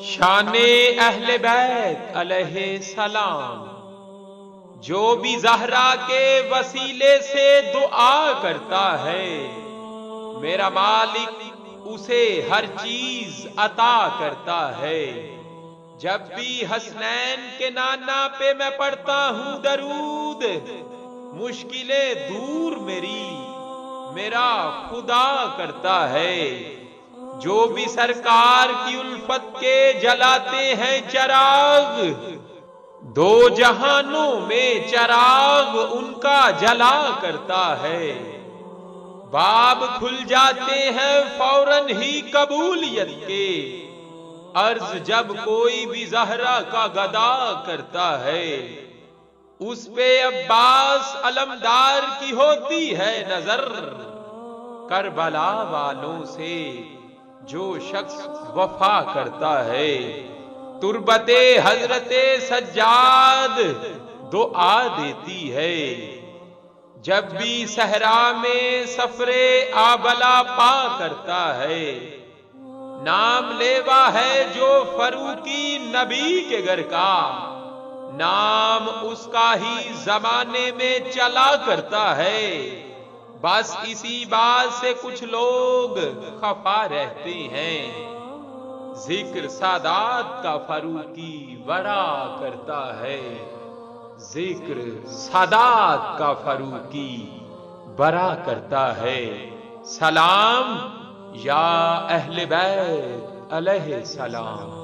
شان اہل بیت علیہ السلام، جو بھی زہرا کے وسیلے سے دعا کرتا ہے، میرا مالک اسے ہر چیز عطا کرتا ہے۔ جب بھی حسنین کے نانا پہ میں پڑھتا ہوں درود، مشکلیں دور میرا خدا کرتا ہے۔ جو بھی سرکار کی الفت کے جلاتے ہیں چراغ، دو جہانوں میں چراغ ان کا جلا کرتا ہے۔ باب کھل جاتے ہیں فوراً ہی قبولیت کے، عرض جب کوئی بھی زہرا کا گدا کرتا ہے۔ اس پہ عباس علمدار کی ہوتی ہے نظر، کربلا والوں سے جو شخص وفا کرتا ہے۔ تربت حضرت سجاد دعا دیتی ہے، جب بھی صحرا میں سفر آبلا پا کرتا ہے۔ نام لیوا ہے جو فروغی نبی کے گھر کا، نام اس کا ہی زمانے میں چلا کرتا ہے۔ بس اسی بات سے کچھ لوگ خفا رہتے ہیں، ذکر سادات کا فروغی بڑا کرتا ہے۔ ذکر سادات کا فروغی بڑا کرتا ہے۔ سلام یا اہل بیت علیہ السلام۔